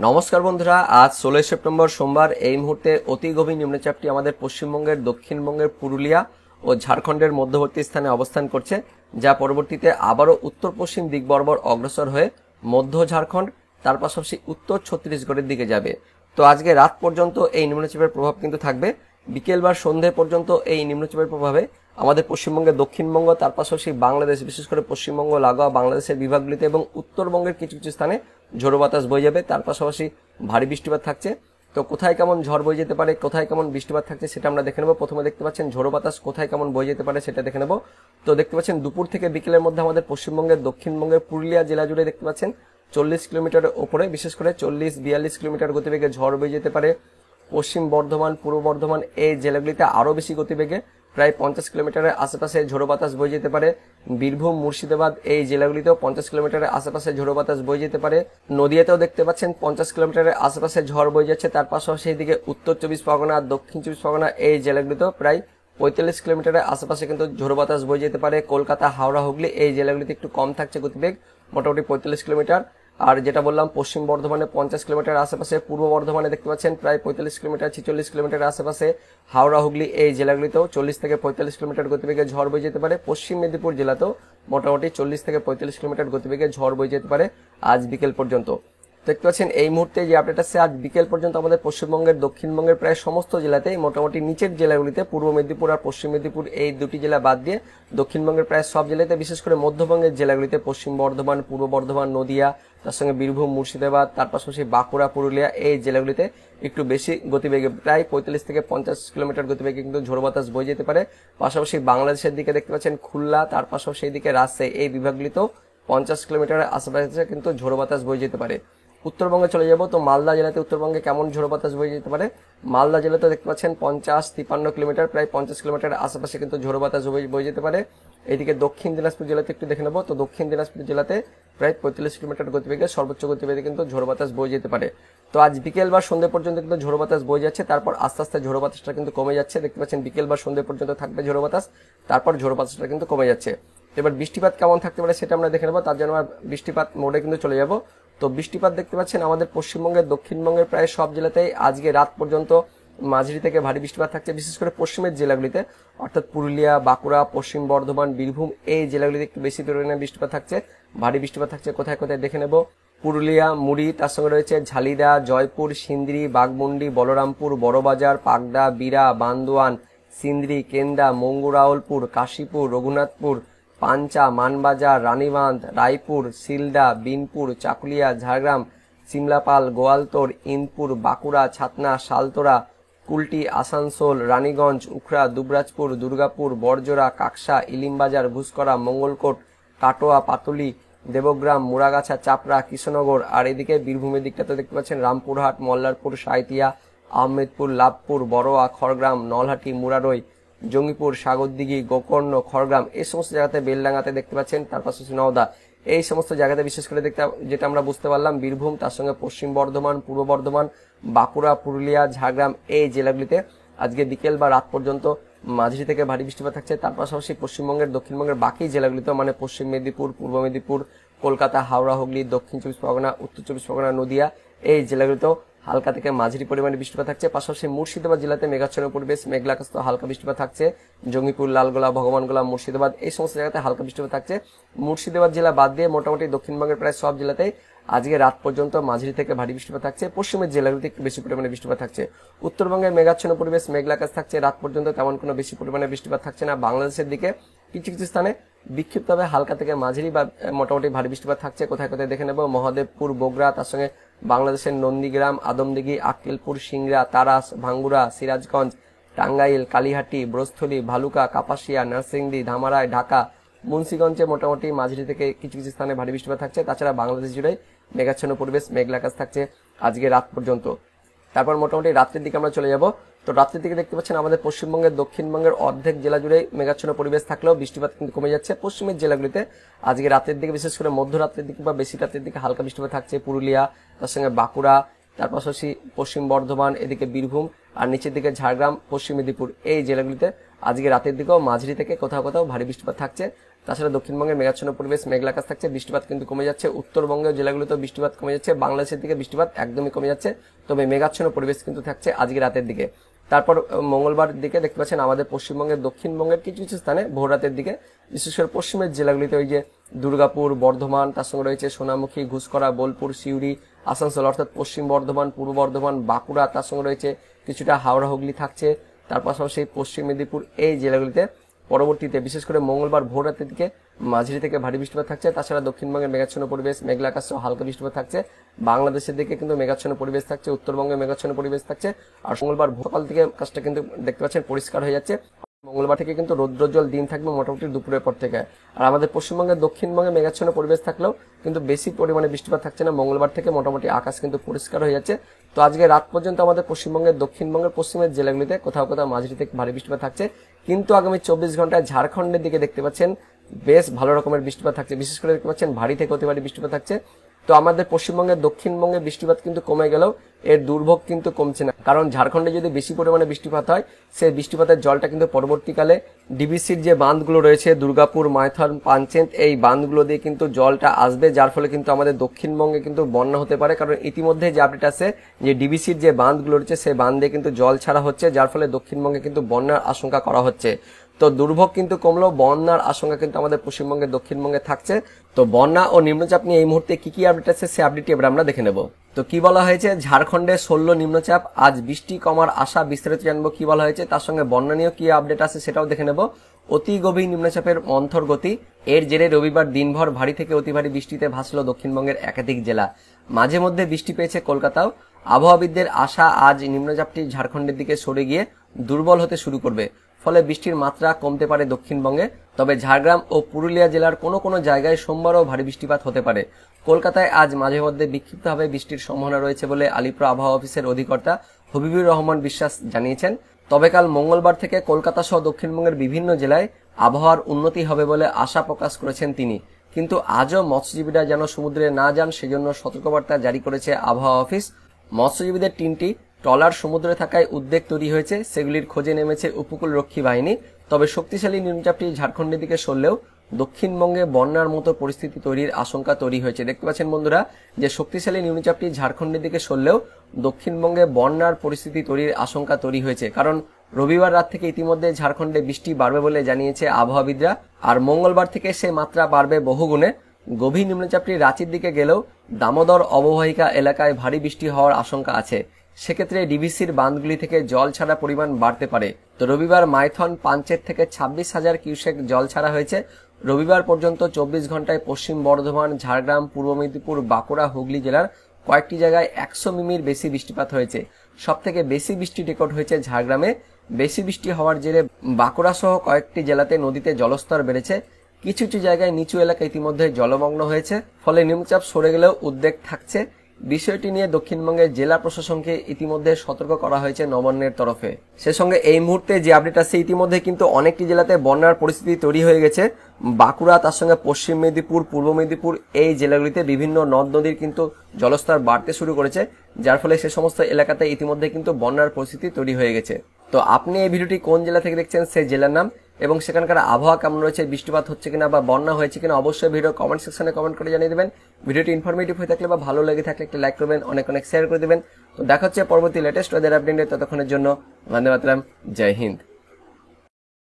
নমস্কার বন্ধুরা, আজ 16 সেপ্টেম্বর সোমবার। এই মুহূর্তে অতি গভীর নিম্নচাপটি আমাদের পশ্চিমবঙ্গের, দক্ষিণবঙ্গের পুরুলিয়া ও ঝাড়খণ্ডের মধ্যবর্তী স্থানে অবস্থান করছে, যা পরবর্তীতে আবারও উত্তর পশ্চিম দিক বরাবর অগ্রসর হয়ে মধ্য ঝাড়খণ্ড, তার পাশাপাশি উত্তর ছত্তিশগড়ের দিকে যাবে। তো আজকে রাত পর্যন্ত এই নিম্নচাপের প্রভাব কিন্তু থাকবে। বিকেল বা সন্ধে পর্যন্ত এই নিম্নচাপের প্রভাবে আমাদের পশ্চিমবঙ্গের দক্ষিণবঙ্গ, তার পাশাপাশি বাংলাদেশ, বিশেষ করে পশ্চিমবঙ্গ লাগোয়া বাংলাদেশের বিভাগগুলিতে এবং উত্তরবঙ্গের কিছু কিছু স্থানে ঝোড়ো বাতাস বয়ে যাবে। তার পাশাপাশি ভারী বৃষ্টিপাত থাকছে। তো কোথায় কেমন ঝড় বয়ে যেতে পারে, কোথায় কেমন বৃষ্টিপাত থাকছে, সেটা আমরা দেখে নেব। প্রথমে দেখতে পাচ্ছেন ঝোড়ো বাতাস কোথায় কেমন বয়ে যেতে পারে সেটা দেখে নেব। তো দেখতে পাচ্ছেন দুপুর থেকে বিকেলের মধ্যে আমাদের পশ্চিমবঙ্গের, দক্ষিণবঙ্গের পুরুলিয়া জেলা জুড়ে দেখতে পাচ্ছেন 40 কিলোমিটারের ওপরে, বিশেষ করে 40-42 কিলোমিটার গতিবেগে ঝড় বয়ে যেতে পারে। পশ্চিম বর্ধমান, পূর্ব বর্ধমান এই জেলাগুলিতে আরও বেশি গতিবেগে প্রায় 50 কিলোমিটারের আশেপাশে ঝোড়ো বাতাস বয়ে যেতে পারে। বীরভূম, মুর্শিদাবাদ এই জেলাগুলিতেও 50 কিলোমিটারের আশেপাশে ঝোড়ো বাতাস বয়ে যেতে পারে। নদিয়াতেও দেখতে পাচ্ছেন 50 কিলোমিটারের আশেপাশে ঝড় বয়ে যাচ্ছে। তার পাশাপাশি এদিকে উত্তর 24 পরগনা, দক্ষিণ 24 পরগনা এই জেলাগুলিতেও প্রায় 45 কিলোমিটারের আশেপাশে কিন্তু ঝোড়ো বাতাস বয়ে যেতে পারে। কলকাতা, হাওড়া, হুগলি এই জেলাগুলিতে একটু কম থাকছে গতিবেগ, মোটামুটি 45 কিলোমিটার। আর যেটা বললাম, পশ্চিম বর্ধমানে 50 কিলোমিটার আশেপাশে, পূর্ব বর্ধমানে দেখতে পাচ্ছেন প্রায় 45 কিলোমিটার, 46 কিলোমিটার আশেপাশে। হাওড়া, হুগলি এই জেলাগুলিতেও 40 থেকে 45 কিলোমিটার গতিবেগে ঝড় বয়ে যেতে পারে। পশ্চিম মেদিনীপুর জেলাতেও মোটামুটি 40 থেকে 45 কিলোমিটার গতিবেগে ঝড় বয়ে যেতে পারে আজ বিকেল পর্যন্ত। দেখতে পাচ্ছেন এই মুহূর্তে যে আপডেট আছে, আজ বিকেল পর্যন্ত আমাদের পশ্চিমবঙ্গের, দক্ষিণবঙ্গের প্রায় সমস্ত জেলাতেই, মোটামুটি নিচের জেলাগুলিতে পূর্ব মেদিনীপুর আর পশ্চিম মেদিনীপুর এই দুটি জেলা বাদ দিয়ে দক্ষিণবঙ্গের প্রায় সব জেলাতে, বিশেষ করে মধ্যবঙ্গের জেলাগুলিতে পশ্চিম বর্ধমান, পূর্ব বর্ধমান, নদিয়া, তার সঙ্গে বীরভূম, মুর্শিদাবাদ, তার পাশাপাশি বাঁকুড়া, পুরুলিয়া এই জেলাগুলিতে একটু বেশি গতিবেগে, প্রায় 45 থেকে 50 কিলোমিটার গতিবেগে কিন্তু ঝোড়ো বাতাস বয়ে যেতে পারে। পাশাপাশি বাংলাদেশের দিকে দেখতে পাচ্ছেন খুলনা, তার পাশাপাশি এইদিকে রাজশাহী এই বিভাগগুলিতেও 50 কিলোমিটারের আশেপাশে কিন্তু ঝোড়ো বাতাস বয়ে যেতে পারে। উত্তরবঙ্গে চলে যাব, তো মালদা জেলাতে উত্তরবঙ্গে কেমন ঝোড়ো বাতাস বয়ে যেতে পারে। মালদা জেলাতে দেখতে পাচ্ছেন 50-53 কিলোমিটার, প্রায় 50 কিলোমিটার আশেপাশে কিন্তু ঝোড়ো বাতাস বয়ে যেতে পারে। এইদিকে দক্ষিণ দিনাজপুর জেলাতে একটু দেখে নেবো, তো দক্ষিণ দিনাজপুর জেলাতে প্রায় 45 কিলোমিটার গতিবেগে, সর্বোচ্চ গতিবেগে কিন্তু ঝোড়ো বাতাস বয়ে যেতে পারে। তো আজ বিকেল বা সন্ধ্যে পর্যন্ত কিন্তু ঝোড়ো বাতাস বয়ে যাচ্ছে, তারপর আস্তে আস্তে ঝোড়ো বাতাসটা কিন্তু কমে যাচ্ছে। দেখতে পাচ্ছেন বিকেল বা সন্ধ্যে পর্যন্ত থাকবে ঝোড়ো বাতাস, তারপর ঝোড়ো বাতাসটা কিন্তু কমে যাচ্ছে। এবার বৃষ্টিপাত কেমন থাকতে পারে সেটা আমরা দেখে নেবো। তার জন্য আমরা বৃষ্টিপাত মোডে কিন্তু চলে যাব। তো বৃষ্টিপাত দেখতে পাচ্ছেন আমাদের পশ্চিমবঙ্গের, দক্ষিণবঙ্গের প্রায় সব জেলাতেই আজকে রাত পর্যন্ত মাঝারি থেকে ভারী বৃষ্টিপাত থাকছে, বিশেষ করে পশ্চিমের জেলাগুলিতে, অর্থাৎ পুরুলিয়া, বাঁকুড়া, পশ্চিম বর্ধমান, বীরভূম এই জেলাগুলিতে একটু বেশি পরিমাণে বৃষ্টিপাত থাকছে, ভারী বৃষ্টিপাত থাকছে। কোথায় কোথায় দেখে নেব। পুরুলিয়া, মুড়ি, তার সঙ্গে রয়েছে ঝালিদা, জয়পুর, সিন্দ্রি, বাঘমুন্ডি, বলরামপুর, বড়বাজার, পাগদা, বিরা, বান্দোয়ান, সিন্দ্রি, কেন্দা, মঙ্গুরাউলপুর, কাশীপুর, রঘুনাথপুর, পাঞ্চা, মানবাজার, রানীবাঁধ, রায়পুর, সিলদা, বিনপুর, চাকুলিয়া, ঝাড়গ্রাম, সিমলাপাল, গোয়ালতোড়, ইন্দপুর, বাঁকুড়া, ছাতনা, শালতোড়া, কুলটি, আসানসোল, রানীগঞ্জ, উখড়া, দুবরাজপুর, দুর্গাপুর, বড়জোড়া, কাকসা, ইলিমবাজার, ঘুসকরা, মঙ্গলকোট, কাটোয়া, পাতুলি, দেবগ্রাম, মুড়াগাছা, চাপড়া, কৃষ্ণনগর। আর এদিকে বীরভূমের দিকটাতে দেখতে পাচ্ছেন রামপুরহাট, মল্লারপুর, সাঁইতিয়া, আহমেদপুর, লাভপুর, বড়োয়া, খড়গ্রাম, নলহাটি, মুরারই, জঙ্গিপুর, সাগরদিঘি, গোকর্ণ, খড়গ্রাম এই সমস্ত জায়গাতে, বেলডাঙ্গাতে দেখতে পাচ্ছেন, তার পাশাপাশি নওদা এই সমস্ত জায়গাতে বিশেষ করে দেখতে, যেটা আমরা বুঝতে পারলাম, বীরভূম, তার সঙ্গে পশ্চিম বর্ধমান, পূর্ব বর্ধমান, বাঁকুড়া, পুরুলিয়া, ঝাড়গ্রাম এই জেলাগুলিতে আজকে বিকেল বা রাত পর্যন্ত মাঝারি থেকে ভারী বৃষ্টিপাত থাকছে। তার পাশাপাশি পশ্চিমবঙ্গের, দক্ষিণবঙ্গের বাকি জেলাগুলিতে, মানে পশ্চিম মেদিনীপুর, পূর্ব মেদিনীপুর, কলকাতা, হাওড়া, হুগলি, দক্ষিণ 24 পরগনা, উত্তর 24 পরগনা, নদিয়া এই জেলাগুলিতেও হালকা থেকে মাঝারি পরিমাণে বৃষ্টিপাত থাকছে। পাশাপাশি মুর্শিদাবাদ জেলাতে মেঘাচ্ছন্ন পরিবেশ, মেঘলা আকাশ, হালকা বৃষ্টিপাত থাকছে। জঙ্গিপুর, লালগোলা, ভগবানগোলা, মুর্শিদাবাদ এই সমস্ত জায়গাতে হালকা বৃষ্টিপাত থাকছে। মুর্শিদাবাদ জেলা বাদ দিয়ে মোটামুটি দক্ষিণবঙ্গের প্রায় সব জেলাতেই আজকে রাত পর্যন্ত মাঝারি থেকে ভারী বৃষ্টিপাত থাকছে। পশ্চিমের জেলাগুলিতে একটু বেশি পরিমাণে বৃষ্টিপাত থাকছে। উত্তরবঙ্গের মেঘাচ্ছন্ন পরিবেশ, মেঘলা আকাশ থাকছে, রাত পর্যন্ত তেমন কোনো বেশি পরিমাণে বৃষ্টিপাত থাকছে না। বাংলাদেশের দিকে কিছু কিছু স্থানে বিক্ষিপ্তভাবে হালকা থেকে মাঝারি বা মোটামুটি ভারী বৃষ্টিপাত থাকছে। কোথায় কোথায় দেখে নেব। মহাদেবপুর, বগুড়া, তার সঙ্গে বাংলাদেশের নন্দীগ্রাম, আদমদিঘি, আক্কেলপুর, সিংড়া, তারাস, ভাঙ্গুড়া, সিরাজগঞ্জ, টাঙ্গাইল, কালীহাটি, ব্রস্থলী, ভালুকা, কাপাসিয়া, নরসিংদী, ধামারাই, ঢাকা, মুন্সিগঞ্জে মোটামুটি মাঝারি থেকে কিছু কিছু স্থানে ভারী বৃষ্টিপাত থাকছে। তাছাড়া বাংলাদেশ জুড়ে মেঘাচ্ছন্ন পরিবেশ, মেঘলা আকাশ থাকছে আজকে রাত পর্যন্ত। তারপর মোটামুটি রাত্রের দিকে আমরা চলে যাব। তো রাত্রের দিকে দেখতে পাচ্ছেন আমাদের পশ্চিমবঙ্গের, দক্ষিণবঙ্গের অর্ধেক জেলা জুড়ে মেঘাচ্ছন্ন পরিবেশ থাকলেও বৃষ্টিপাত কিন্তু কমে যাচ্ছে। পশ্চিমের জেলাগুলিতে আজকে রাতের দিকে, বিশেষ করে মধ্যরাত্রের দিকে বা বেশি রাতের দিকে হালকা বৃষ্টিপাত থাকছে। পুরুলিয়া, তার সঙ্গে বাঁকুড়া, তার পাশাপাশি পশ্চিম বর্ধমান, এদিকে বীরভূম, আর নিচের দিকে ঝাড়গ্রাম, পশ্চিম মেদিনীপুর এই জেলাগুলিতে আজকে রাতের দিকেও মাঝারি থেকে কোথাও কোথাও ভারী বৃষ্টিপাত থাকছে। তাছাড়া দক্ষিণবঙ্গের মেঘাচ্ছন্ন পরিবেশ, মেঘলা আকাশ থাকছে, বৃষ্টিপাত কিন্তু কমে যাচ্ছে। উত্তরবঙ্গের জেলাগুলোতেও বৃষ্টিপাত কমে যাচ্ছে, বাংলাদেশের দিকে বৃষ্টিপাত একদমই কমে যাচ্ছে, তবে মেঘাচ্ছন্ন পরিবেশ কিন্তু থাকছে আজকে রাতের দিকে। তারপর মঙ্গলবার দিকে দেখতে পাচ্ছেন আমাদের পশ্চিমবঙ্গের দক্ষিণবঙ্গের কিছু কিছু স্থানে ভোর রাতের দিকে, বিশেষ করে পশ্চিমের জেলাগুলিতে ওই যে দুর্গাপুর, বর্ধমান, তার সঙ্গে রয়েছে সোনামুখী, ঘুষকরা, বোলপুর, সিউড়ি, আসানসোল অর্থাৎ পশ্চিম বর্ধমান, পূর্ব বর্ধমান, বাঁকুড়া, তার সঙ্গে রয়েছে কিছুটা হাওড়া হুগলি থাকছে। তার পাশাপাশি পশ্চিম মেদিনীপুর, এই জেলাগুলিতে পরবর্তীতে বিশেষ করে মঙ্গলবার ভোর রাতের দিকে মাঝারি থেকে ভারী বৃষ্টিপাত থাকছে। তাছাড়া দক্ষিণবঙ্গের মেঘাচ্ছন্ন পরিবেশ, মেঘলা আকাশ সহ হালকা বৃষ্টিপাত থাকছে। বাংলাদেশের দিকে কিন্তু মেঘাচ্ছন্ন পরিবেশ থাকছে, উত্তরবঙ্গে মেঘাচ্ছন্ন পরিবেশ থাকছে। আর মঙ্গলবার সকাল থেকে আকাশটা কিন্তু দেখতে পাচ্ছেন পরিষ্কার হয়ে যাচ্ছে। মঙ্গলবার থেকে কিন্তু রৌদ্রোজ্জ্বল দিন থাকবে মোটামুটি দুপুরের পর থেকে। আর আমাদের পশ্চিমবঙ্গের দক্ষিণবঙ্গে মেঘাচ্ছন্ন পরিবেশ থাকলেও কিন্তু বেশি পরিমাণে বৃষ্টিপাত থাকছে না। মঙ্গলবার থেকে মোটামুটি আকাশ কিন্তু পরিষ্কার হয়ে যাচ্ছে। তো আজকে রাত পর্যন্ত আমাদের পশ্চিমবঙ্গের দক্ষিণবঙ্গের পশ্চিমের জেলাগুলিতে কোথাও কোথাও মাঝারি থেকে ভারী বৃষ্টিপাত থাকছে, কিন্তু আগামী 24 ঘন্টায় ঝাড়খণ্ডের দিকে দেখতে পাচ্ছেন বেশ ভালো রকমের বৃষ্টিপাত থাকছে। বিশেষ করে দেখতে পাচ্ছেন ভারী থেকে অতি ভারী বৃষ্টিপাত থাকছে। তো আমাদের পশ্চিমবঙ্গের দক্ষিণবঙ্গে বৃষ্টিপাত কিন্তু কমে গেলেও এর দুর্ভোগ কিন্তু কমছে না, কারণ ঝাড়খণ্ডে যদি বেশি পরিমাণে বৃষ্টিপাত হয় সেই বৃষ্টিপাতের জলটা কিন্তু পরবর্তীকালে ডিবিসির যে বাঁধগুলো রয়েছে দুর্গাপুর, মাইথন, পাঞ্চেত, এই বাঁধগুলো দিয়ে কিন্তু জলটা আসবে, যার ফলে কিন্তু আমাদের দক্ষিণবঙ্গে কিন্তু বন্যা হতে পারে। কারণ ইতিমধ্যে যে আপডেট আছে যে ডিবিসির যে বাঁধগুলো রয়েছে সেই বাঁধ দিয়ে কিন্তু জল ছাড়া হচ্ছে, যার ফলে দক্ষিণবঙ্গে কিন্তু বন্যার আশঙ্কা করা হচ্ছে। তো দুর্ভোগ কিন্তু কমলেও বন্যার আশঙ্কা কিন্তু আমাদের পশ্চিমবঙ্গের দক্ষিণবঙ্গে থাকছে। তো বন্যা ও নিম্নচাপ নিয়ে এই মুহূর্তে কি কি আপডেট আছে সেই আপডেটটি এবার আমরা দেখে নেব। তো কি বলা হয়েছে, ঝাড়খণ্ডে 16 নিম্নচাপ, আজ বৃষ্টি কমার আশা, বিস্তারিত জানবো কি বলা হয়েছে। তার সঙ্গে বন্যা নিয়েও কি আপডেট আছে সেটাও দেখে নেব। অতি গভীর নিম্নচাপের মন্থর গতি, এর জেরে রবিবার দিনভর ভারী থেকে অতি ভারী বৃষ্টিতে ভাসলো দক্ষিণবঙ্গের একাধিক জেলা, মাঝে মধ্যে বৃষ্টি পেয়েছে কলকাতাও। আবহাওয়াবিদদের আশা, আজ নিম্নচাপটি ঝাড়খণ্ডের দিকে সরে গিয়ে দুর্বল হতে শুরু করবে, ফলে বৃষ্টির মাত্রা কমতে পারে দক্ষিণবঙ্গে। তবে ঝাড়গ্রাম ও পুরুলিয়া জেলার কোনো কোনো জায়গায় সোমবারও ভারী বৃষ্টিপাত হতে পারে। কলকাতায় আজ মাঝে মধ্যে বিক্ষিপ্তভাবে বৃষ্টির সম্ভাবনা রয়েছে বলে আলিপুর আবহাওয়া অফিসের অধিকর্তা হবিবুর রহমান বিশ্বাস জানিয়েছেন। তবে কাল মঙ্গলবার থেকে কলকাতা সহ দক্ষিণবঙ্গের বিভিন্ন জেলায় আবহাওয়ার উন্নতি হবে বলে আশা প্রকাশ করেছেন তিনি। কিন্তু আজও মৎস্যজীবীরা যেন সমুদ্রে না যান সেজন্য সতর্কবার্তা জারি করেছে আবহাওয়া অফিস। মৎস্যজীবীদের 3টি ট্রলার সমুদ্রে থাকায় উদ্বেগ তৈরি হয়েছে, সেগুলির খোঁজে নেমেছে উপকূল রক্ষী বাহিনী। তবে শক্তিশালী নিম্নচাপটি ঝাড়খণ্ডের দিকে সরলেও দক্ষিণবঙ্গে বন্যার মতো পরিস্থিতি তৈরির আশঙ্কা তৈরি হয়েছে। দেখতে পাচ্ছেন বন্ধুরা যে শক্তিশালী নিম্নচাপটি ঝাড়খণ্ডের দিকে সরলেও দক্ষিণবঙ্গে বন্যার পরিস্থিতি তৈরির আশঙ্কা তৈরি হয়েছে, কারণ রবিবার রাত থেকে ইতিমধ্যে ঝাড়খণ্ডে বৃষ্টি বাড়বে বলে জানিয়েছে আবহাওয়াবিদরা। আর মঙ্গলবার থেকে সে মাত্রা বাড়বে বহুগুণে। গভীর নিম্নচাপটি রাঁচির দিকে গেলেও দামোদর অববাহিকা এলাকায় ভারী বৃষ্টি হওয়ার আশঙ্কা আছে, সেক্ষেত্রে ডিভিসির বাঁধগুলি থেকে জল ছাড়া পরিমাণ বাড়তে পারে। তো রবিবার মাইথন, পাঞ্চেত থেকে 26,000 কিউসেক জল ছাড়া হয়েছে। রবিবার পর্যন্ত 24 ঘন্টায় পশ্চিম বর্ধমান, ঝাড়গ্রাম, পূর্ব মেদিনীপুর, বাঁকুড়া, হুগলি জেলার কয়েকটি জায়গায় 100 মিমির বেশি বৃষ্টিপাত হয়েছে। সবথেকে বেশি বৃষ্টি রেকর্ড হয়েছে ঝাড়গ্রামে। বেশি বৃষ্টি হওয়ার জেরে বাঁকুড়া সহ কয়েকটি জেলাতে নদীতে জলস্তর বেড়েছে। কিছু কিছু জায়গায় নিচু এলাকা ইতিমধ্যে জলমগ্ন হয়েছে, ফলে নিম্নচাপ সরে গেলেও উদ্বেগ থাকছে। বিষয়টি নিয়ে দক্ষিণবঙ্গের জেলা প্রশাসনকে ইতিমধ্যে সতর্ক করা হয়েছে নবান্নের তরফে। সে সঙ্গে এই মুহূর্তে যে আপডেট আছে ইতিমধ্যে কিন্তু অনেকটি জেলাতে বন্যার পরিস্থিতি তৈরি হয়ে গেছে। বাঁকুড়া, তার সঙ্গে পশ্চিম মেদিনীপুর, পূর্ব মেদিনীপুর, এই জেলাগুলিতে বিভিন্ন নদ নদীর কিন্তু জলস্তর বাড়তে শুরু করেছে, যার ফলে সে সমস্ত এলাকাতে ইতিমধ্যে কিন্তু বন্যার পরিস্থিতি তৈরি হয়ে গেছে। তো আপনি এই ভিডিওটি কোন জেলা থেকে দেখছেন সেই জেলার নাম এবং সেখানকার আবহাওয়া কেমন রয়েছে, বৃষ্টিপাত হচ্ছে কিনা বা বন্যা হয়েছে কিনা অবশ্যই ভিডিও কমেন্ট সেকশনে কমেন্ট করে জানিয়ে দেবেন। ভিডিওটি ইনফরমেটিভ হয়ে থাকলে বা ভালো লেগে থাকলে একটা লাইক করবেন, অনেক অনেক শেয়ার করে দেবেন। তো দেখা হচ্ছে পরবর্তী লেটেস্ট ওয়েদার আপডেটে, ততক্ষণের জন্য বন্দে মাতরম, জয় হিন্দ।